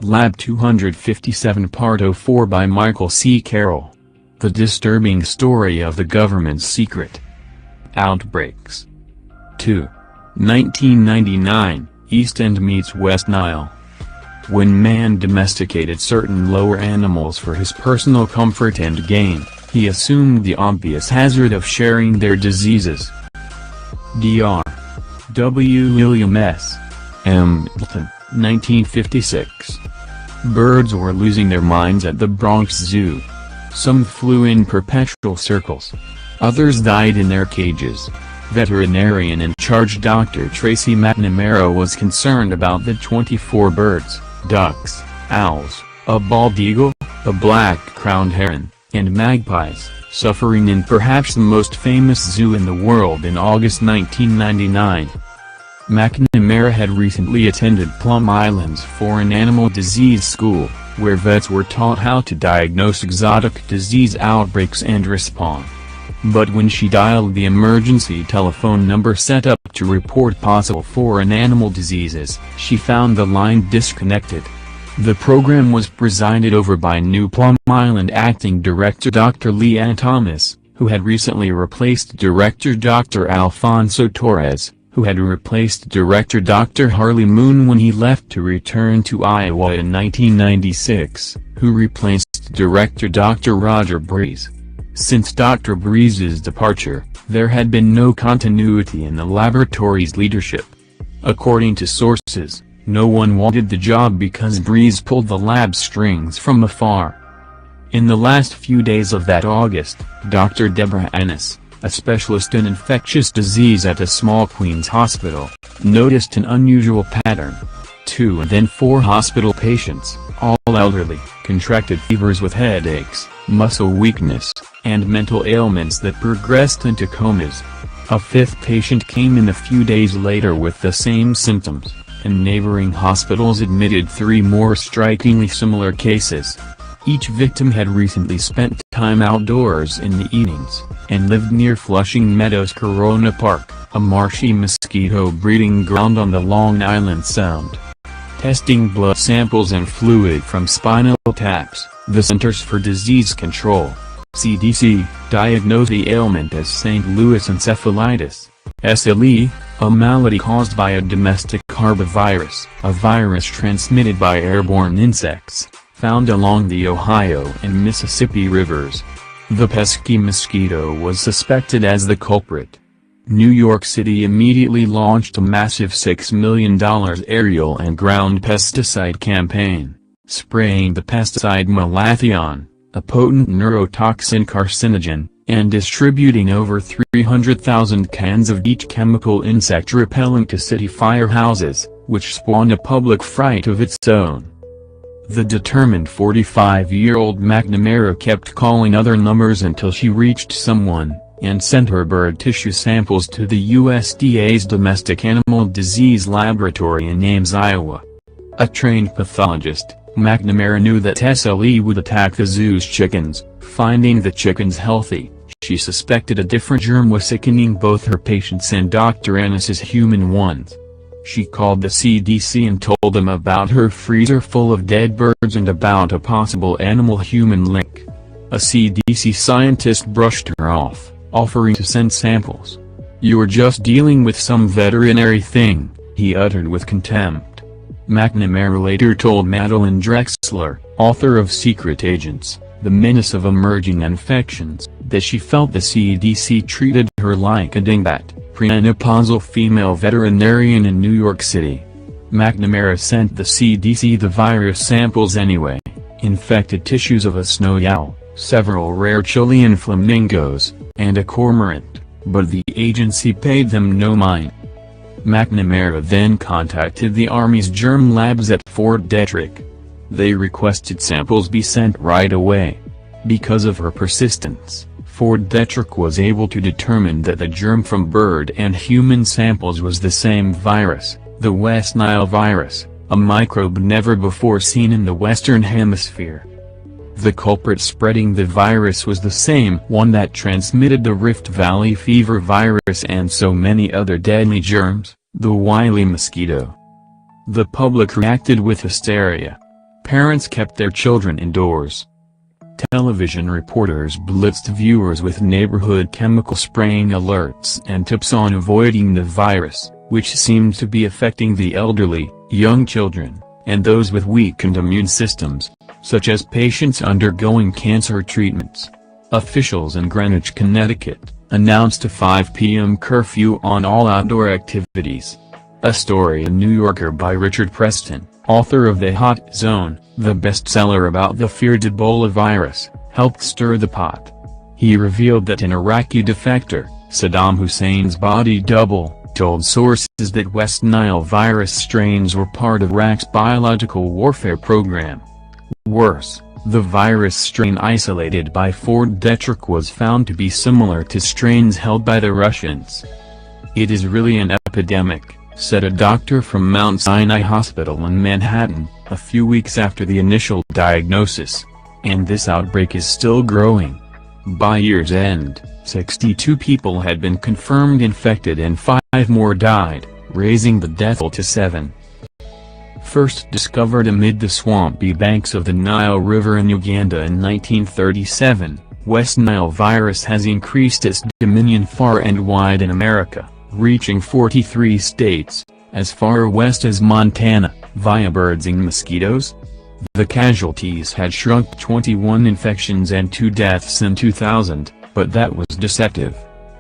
Lab 257 Part 04 by Michael C. Carroll. The disturbing story of the government's secret outbreaks. 2. 1999, East End meets West Nile. When man domesticated certain lower animals for his personal comfort and gain, he assumed the obvious hazard of sharing their diseases. Dr. W. William S. Embleton, 1956. Birds were losing their minds at the Bronx Zoo. Some flew in perpetual circles. Others died in their cages. Veterinarian in charge Dr. Tracy McNamara was concerned about the 24 birds, ducks, owls, a bald eagle, a black-crowned heron, and magpies, suffering in perhaps the most famous zoo in the world in August 1999. McNamara had recently attended Plum Island's Foreign Animal Disease School, where vets were taught how to diagnose exotic disease outbreaks and respond. But when she dialed the emergency telephone number set up to report possible foreign animal diseases, she found the line disconnected. The program was presided over by new Plum Island Acting Director Dr. Leanne Thomas, who had recently replaced Director Dr. Alfonso Torres, who had replaced Director Dr. Harley Moon when he left to return to Iowa in 1996, who replaced Director Dr. Roger Breeze. Since Dr. Breeze's departure, there had been no continuity in the laboratory's leadership. According to sources, no one wanted the job because Breeze pulled the lab strings from afar. In the last few days of that August, Dr. Deborah Annis, a specialist in infectious disease at a small Queens hospital, noticed an unusual pattern. 2 and then 4 hospital patients, all elderly, contracted fevers with headaches, muscle weakness, and mental ailments that progressed into comas. A 5th patient came in a few days later with the same symptoms, and neighboring hospitals admitted 3 more strikingly similar cases. Each victim had recently spent time outdoors in the evenings, and lived near Flushing Meadows Corona Park, a marshy mosquito breeding ground on the Long Island Sound. Testing blood samples and fluid from spinal taps, the Centers for Disease Control, CDC, diagnosed the ailment as St. Louis encephalitis, SLE, a malady caused by a domestic arbovirus, a virus transmitted by airborne insects, found along the Ohio and Mississippi rivers. The pesky mosquito was suspected as the culprit. New York City immediately launched a massive $6 million aerial and ground pesticide campaign, spraying the pesticide malathion, a potent neurotoxin carcinogen, and distributing over 300,000 cans of each chemical insect repellent to city firehouses, which spawned a public fright of its own. The determined 45-year-old McNamara kept calling other numbers until she reached someone, and sent her bird tissue samples to the USDA's Domestic Animal Disease Laboratory in Ames, Iowa. A trained pathologist, McNamara knew that SLE would attack the zoo's chickens. Finding the chickens healthy, she suspected a different germ was sickening both her patients and Dr. Annis's human ones. She called the CDC and told them about her freezer full of dead birds and about a possible animal-human link. A CDC scientist brushed her off, offering to send samples. "You're just dealing with some veterinary thing," he uttered with contempt. McNamara later told Madeline Drexler, author of Secret Agents, The Menace of Emerging Infections, that she felt the CDC treated her like a dingbat, premenopausal female veterinarian in New York City. McNamara sent the CDC the virus samples anyway, infected tissues of a snowy owl, several rare Chilean flamingos, and a cormorant, but the agency paid them no mind. McNamara then contacted the Army's germ labs at Fort Detrick. They requested samples be sent right away. Because of her persistence, Fort Detrick was able to determine that the germ from bird and human samples was the same virus, the West Nile virus, a microbe never before seen in the Western Hemisphere. The culprit spreading the virus was the same one that transmitted the Rift Valley fever virus and so many other deadly germs, the wily mosquito. The public reacted with hysteria. Parents kept their children indoors. Television reporters blitzed viewers with neighborhood chemical spraying alerts and tips on avoiding the virus, which seemed to be affecting the elderly, young children, and those with weakened immune systems, such as patients undergoing cancer treatments. Officials in Greenwich, Connecticut, announced a 5 p.m. curfew on all outdoor activities. A story in New Yorker by Richard Preston, author of The Hot Zone, the bestseller about the feared Ebola virus, helped stir the pot. He revealed that an Iraqi defector, Saddam Hussein's body double, told sources that West Nile virus strains were part of Iraq's biological warfare program. Worse, the virus strain isolated by Fort Detrick was found to be similar to strains held by the Russians. "It is really an epidemic," said a doctor from Mount Sinai Hospital in Manhattan, a few weeks after the initial diagnosis. And this outbreak is still growing. By year's end, 62 people had been confirmed infected and 5 more died, raising the death toll to 7. First discovered amid the swampy banks of the Nile River in Uganda in 1937, West Nile virus has increased its dominion far and wide in America, reaching 43 states, as far west as Montana, via birds and mosquitoes. The casualties had shrunk to 21 infections and 2 deaths in 2000, but that was deceptive.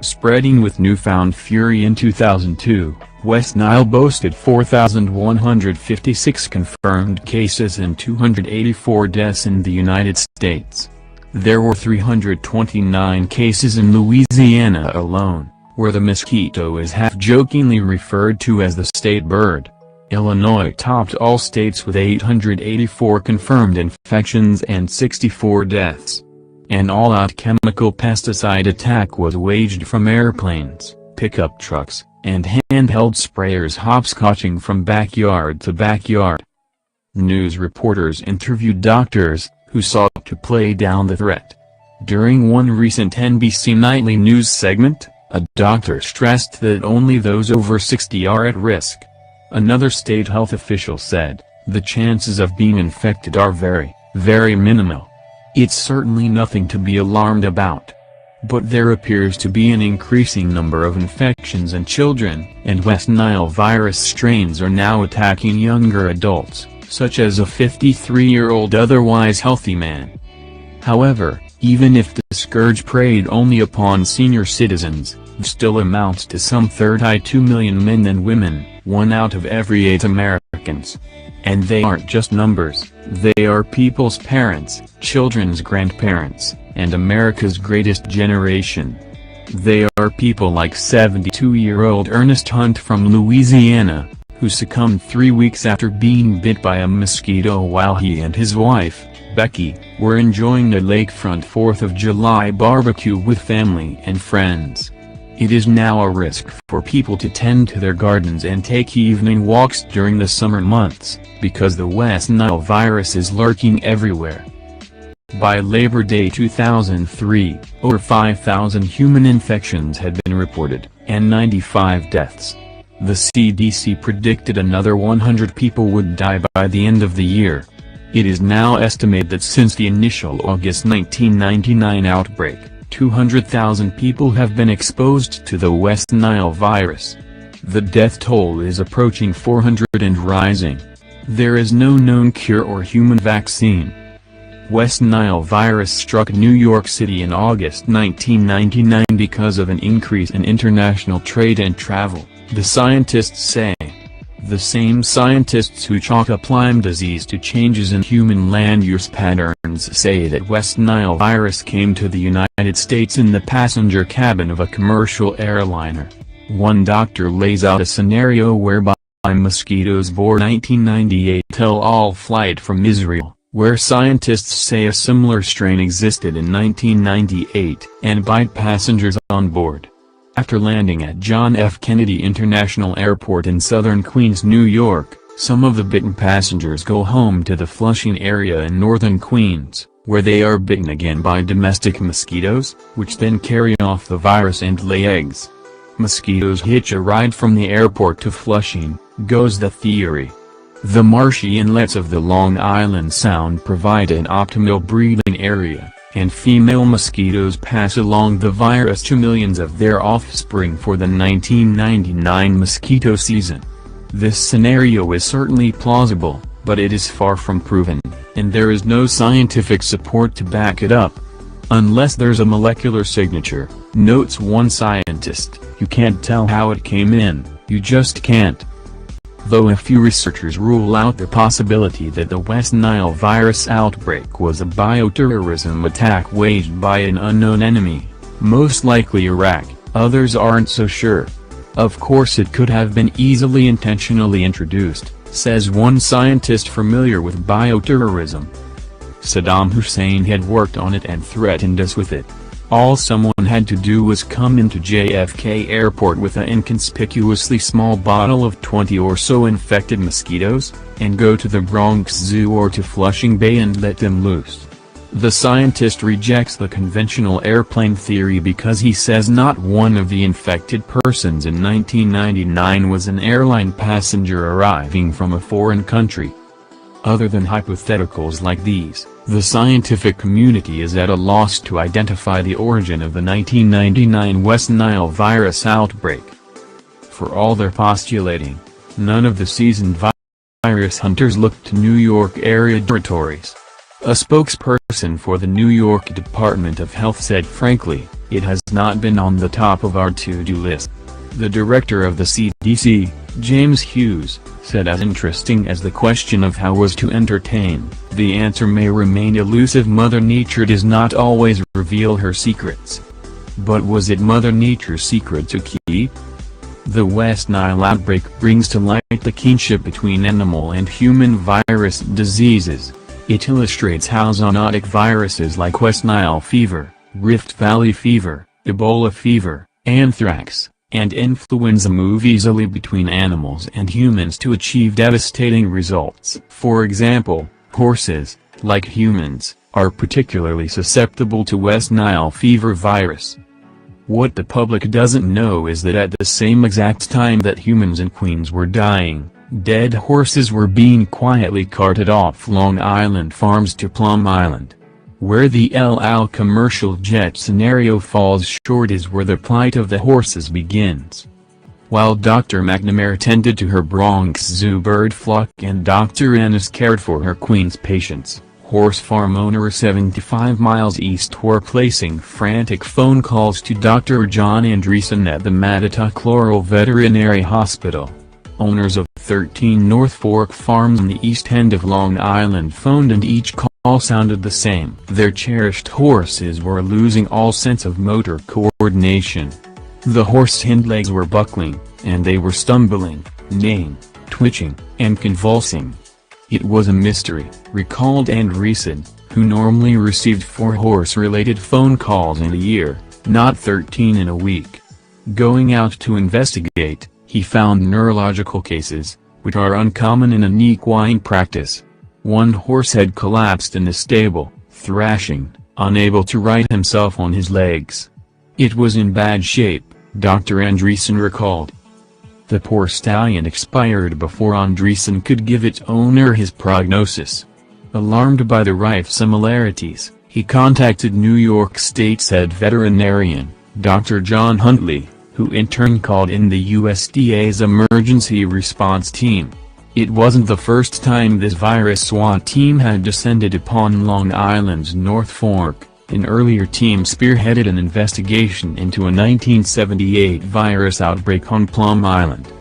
Spreading with newfound fury in 2002, West Nile boasted 4,156 confirmed cases and 284 deaths in the United States. There were 329 cases in Louisiana alone, where the mosquito is half-jokingly referred to as the state bird. Illinois topped all states with 884 confirmed infections and 64 deaths. An all-out chemical pesticide attack was waged from airplanes, pickup trucks, and handheld sprayers hopscotching from backyard to backyard. News reporters interviewed doctors, who sought to play down the threat. During one recent NBC Nightly News segment, a doctor stressed that only those over 60 are at risk. Another state health official said, "The chances of being infected are very, very minimal. It's certainly nothing to be alarmed about. But there appears to be an increasing number of infections in children, and West Nile virus strains are now attacking younger adults, such as a 53-year-old otherwise healthy man." However, even if the scourge preyed only upon senior citizens, it still amounts to some 32 million men and women, 1 out of every 8 Americans. And they aren't just numbers, they are people's parents, children's grandparents, and America's greatest generation. They are people like 72-year-old Ernest Hunt from Louisiana, who succumbed 3 weeks after being bit by a mosquito while he and his wife, Becky, were enjoying a lakefront 4th of July barbecue with family and friends. It is now a risk for people to tend to their gardens and take evening walks during the summer months, because the West Nile virus is lurking everywhere. By Labor Day 2003, over 5,000 human infections had been reported, and 95 deaths. The CDC predicted another 100 people would die by the end of the year. It is now estimated that since the initial August 1999 outbreak, 200,000 people have been exposed to the West Nile virus. The death toll is approaching 400 and rising. There is no known cure or human vaccine. West Nile virus struck New York City in August 1999 because of an increase in international trade and travel, the scientists say. The same scientists who chalk up Lyme disease to changes in human land use patterns say that West Nile virus came to the United States in the passenger cabin of a commercial airliner. One doctor lays out a scenario whereby mosquitoes bore 1998 El Al flight from Israel, where scientists say a similar strain existed in 1998, and bite passengers on board. After landing at John F. Kennedy International Airport in southern Queens, New York, some of the bitten passengers go home to the Flushing area in northern Queens, where they are bitten again by domestic mosquitoes, which then carry off the virus and lay eggs. Mosquitoes hitch a ride from the airport to Flushing, goes the theory. The marshy inlets of the Long Island Sound provide an optimal breeding area, and female mosquitoes pass along the virus to millions of their offspring for the 1999 mosquito season. This scenario is certainly plausible, but it is far from proven, and there is no scientific support to back it up. Unless there's a molecular signature, notes one scientist, you can't tell how it came in, you just can't. Though a few researchers rule out the possibility that the West Nile virus outbreak was a bioterrorism attack waged by an unknown enemy, most likely Iraq, others aren't so sure. Of course it could have been easily intentionally introduced, says one scientist familiar with bioterrorism. Saddam Hussein had worked on it and threatened us with it. All someone had to do was come into JFK Airport with an inconspicuously small bottle of 20 or so infected mosquitoes, and go to the Bronx Zoo or to Flushing Bay and let them loose. The scientist rejects the conventional airplane theory because he says not one of the infected persons in 1999 was an airline passenger arriving from a foreign country. Other than hypotheticals like these, the scientific community is at a loss to identify the origin of the 1999 West Nile virus outbreak. For all their postulating, none of the seasoned virus hunters looked to New York area laboratories. A spokesperson for the New York Department of Health said frankly, it has not been on the top of our to-do list. The director of the CDC, James Hughes, said as interesting as the question of how was to entertain, the answer may remain elusive. Mother Nature does not always reveal her secrets. But was it Mother Nature's secret to keep? The West Nile outbreak brings to light the kinship between animal and human virus diseases. It illustrates how zoonotic viruses like West Nile fever, Rift Valley fever, Ebola fever, anthrax, and influenza move easily between animals and humans to achieve devastating results. For example, horses, like humans, are particularly susceptible to West Nile fever virus. What the public doesn't know is that at the same exact time that humans and queens were dying, dead horses were being quietly carted off Long Island farms to Plum Island. Where the El Al commercial jet scenario falls short is where the plight of the horses begins. While Dr. McNamara tended to her Bronx Zoo bird flock and Dr. Ennis cared for her Queens patients, horse farm owners 75 miles east were placing frantic phone calls to Dr. John Andreessen at the Mattituck Laurel Veterinary Hospital. Owners of 13 North Fork farms on the east end of Long Island phoned, and each call sounded the same. Their cherished horses were losing all sense of motor coordination. The horse hind legs were buckling, and they were stumbling, neighing, twitching, and convulsing. It was a mystery, recalled Andreessen, who normally received 4 horse-related phone calls in a year, not 13 in a week. Going out to investigate, he found neurological cases, which are uncommon in an equine practice. One horse had collapsed in the stable, thrashing, unable to right himself on his legs. It was in bad shape, Dr. Andreessen recalled. The poor stallion expired before Andreessen could give its owner his prognosis. Alarmed by the rife similarities, he contacted New York State's head veterinarian, Dr. John Huntley, who in turn called in the USDA's emergency response team. It wasn't the first time this virus SWAT team had descended upon Long Island's North Fork. An earlier team spearheaded an investigation into a 1978 virus outbreak on Plum Island.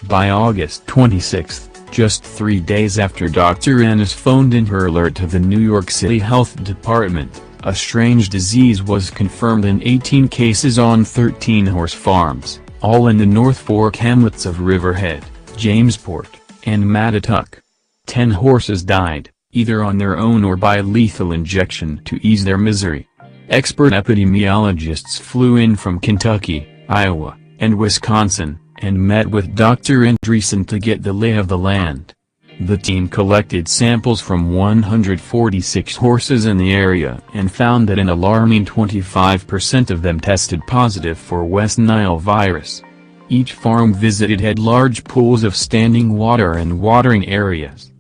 By August 26, just 3 days after Dr. Ennis phoned in her alert to the New York City Health Department, a strange disease was confirmed in 18 cases on 13 horse farms, all in the North Fork hamlets of Riverhead, Jamesport, and Mattituck. 10 horses died, either on their own or by lethal injection to ease their misery. Expert epidemiologists flew in from Kentucky, Iowa, and Wisconsin, and met with Dr. Andreessen to get the lay of the land. The team collected samples from 146 horses in the area and found that an alarming 25% of them tested positive for West Nile virus. Each farm visited had large pools of standing water and watering areas,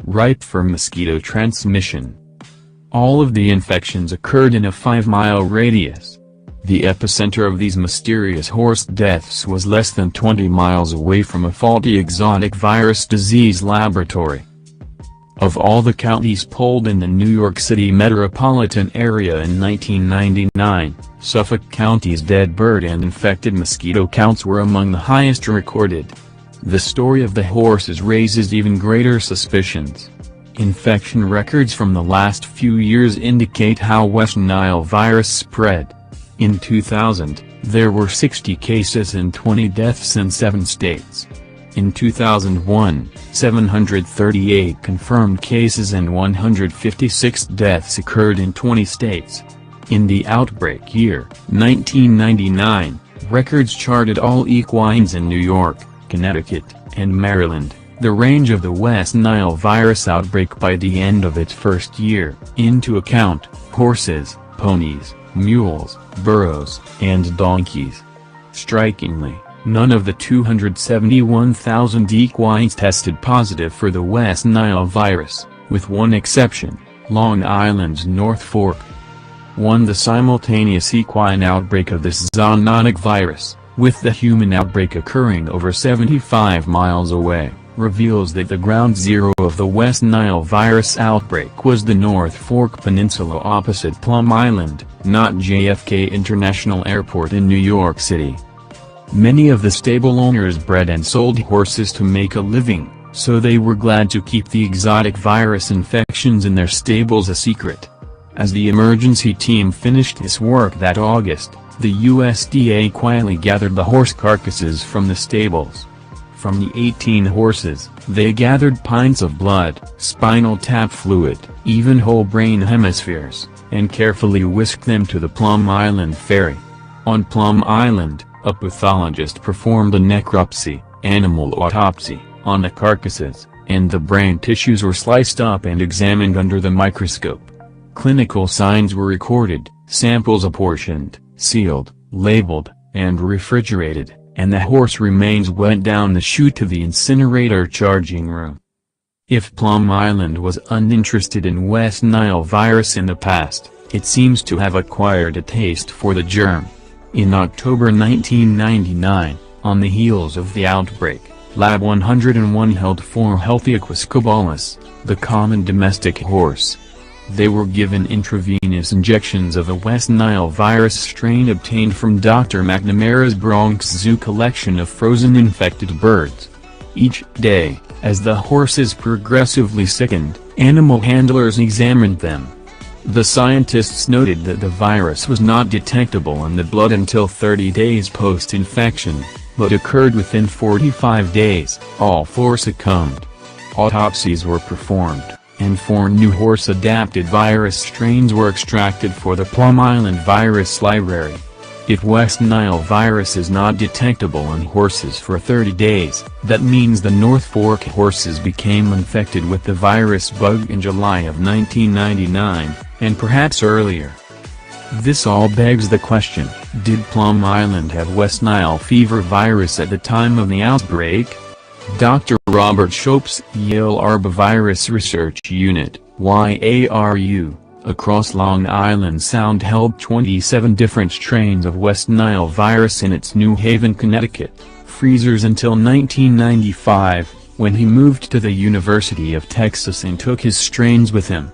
ripe for mosquito transmission. All of the infections occurred in a 5-mile radius. The epicenter of these mysterious horse deaths was less than 20 miles away from a faulty exotic virus disease laboratory. Of all the counties polled in the New York City metropolitan area in 1999, Suffolk County's dead bird and infected mosquito counts were among the highest recorded. The story of the horses raises even greater suspicions. Infection records from the last few years indicate how West Nile virus spread. In 2000, there were 60 cases and 20 deaths in 7 states. In 2001, 738 confirmed cases and 156 deaths occurred in 20 states. In the outbreak year, 1999, records charted all equines in New York, Connecticut, and Maryland. The range of the West Nile virus outbreak by the end of its first year, into account, horses, ponies, mules, burros, and donkeys. Strikingly, none of the 271,000 equines tested positive for the West Nile virus, with one exception, Long Island's North Fork. The simultaneous equine outbreak of this zoonotic virus, with the human outbreak occurring over 75 miles away, reveals that the ground zero of the West Nile virus outbreak was the North Fork Peninsula opposite Plum Island, not JFK International Airport in New York City. Many of the stable owners bred and sold horses to make a living, so they were glad to keep the exotic virus infections in their stables a secret. As the emergency team finished its work that August, the USDA quietly gathered the horse carcasses from the stables. From the 18 horses, they gathered pints of blood, spinal tap fluid, even whole brain hemispheres, and carefully whisked them to the Plum Island ferry. On Plum Island, a pathologist performed a necropsy, animal autopsy, on the carcasses, and the brain tissues were sliced up and examined under the microscope. Clinical signs were recorded, samples apportioned, sealed, labeled, and refrigerated, and the horse remains went down the chute to the incinerator charging room. If Plum Island was uninterested in West Nile virus in the past, it seems to have acquired a taste for the germ. In October 1999, on the heels of the outbreak, Lab 101 held 4 healthy Equuscobolus, the common domestic horse. They were given intravenous injections of the West Nile virus strain obtained from Dr. McNamara's Bronx Zoo collection of frozen infected birds. Each day, as the horses progressively sickened, animal handlers examined them. The scientists noted that the virus was not detectable in the blood until 30 days post-infection, but occurred within 45 days. All 4 succumbed. Autopsies were performed, and 4 new horse-adapted virus strains were extracted for the Plum Island virus library. If West Nile virus is not detectable in horses for 30 days, that means the North Fork horses became infected with the virus bug in July of 1999, and perhaps earlier. This all begs the question, did Plum Island have West Nile fever virus at the time of the outbreak? Dr. Robert Shopes, Yale Arbovirus Research Unit, YARU, across Long Island Sound held 27 different strains of West Nile virus in its New Haven, Connecticut, freezers until 1995, when he moved to the University of Texas and took his strains with him.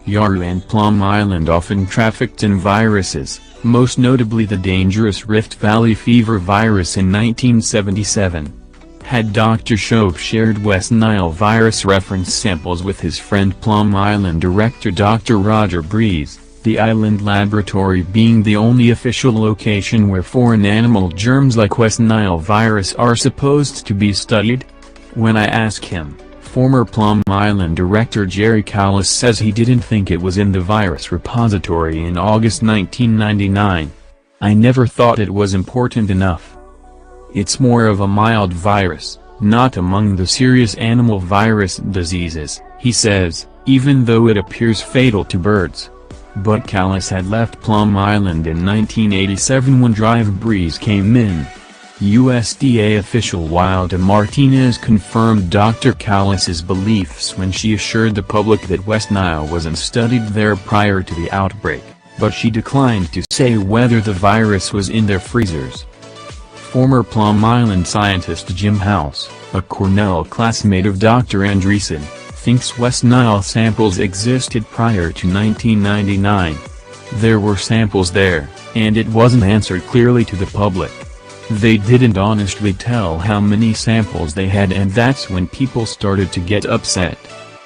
Yaru and Plum Island often trafficked in viruses, most notably the dangerous Rift Valley fever virus in 1977. Had Dr. Shope shared West Nile virus reference samples with his friend Plum Island director Dr. Roger Breeze, the island laboratory being the only official location where foreign animal germs like West Nile virus are supposed to be studied? When I ask him, former Plum Island director Jerry Callis says he didn't think it was in the virus repository in August 1999. I never thought it was important enough. It's more of a mild virus, not among the serious animal virus diseases, he says, even though it appears fatal to birds. But Callis had left Plum Island in 1987 when Drive Breeze came in. USDA official Wilda Martinez confirmed Dr. Callas's beliefs when she assured the public that West Nile wasn't studied there prior to the outbreak, but she declined to say whether the virus was in their freezers. Former Plum Island scientist Jim House, a Cornell classmate of Dr. Andreessen, thinks West Nile samples existed prior to 1999. There were samples there, and it wasn't answered clearly to the public. They didn't honestly tell how many samples they had, and that's when people started to get upset.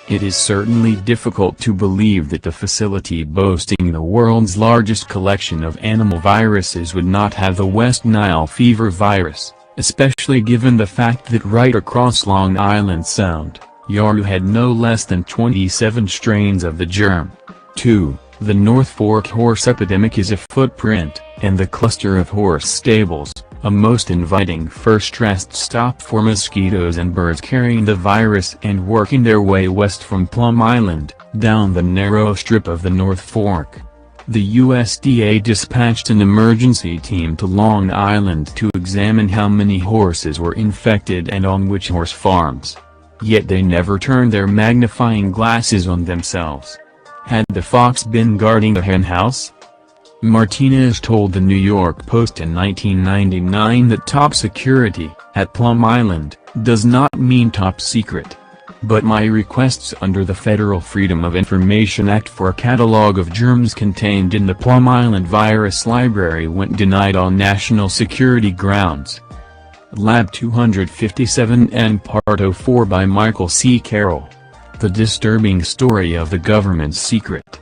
It is certainly difficult to believe that the facility boasting the world's largest collection of animal viruses would not have the West Nile fever virus, especially given the fact that right across Long Island Sound, Yaru had no less than 27 strains of the germ. 2. The North Fork horse epidemic is a footprint, and the cluster of horse stables, a most inviting first rest stop for mosquitoes and birds carrying the virus and working their way west from Plum Island, down the narrow strip of the North Fork. The USDA dispatched an emergency team to Long Island to examine how many horses were infected and on which horse farms. Yet they never turned their magnifying glasses on themselves. Had the fox been guarding the henhouse? Martinez told the New York Post in 1999 that top security, at Plum Island, does not mean top secret. But my requests under the Federal Freedom of Information Act for a catalog of germs contained in the Plum Island virus library went denied on national security grounds. Lab 257N Part 04 by Michael C. Carroll. The disturbing story of the government's secret.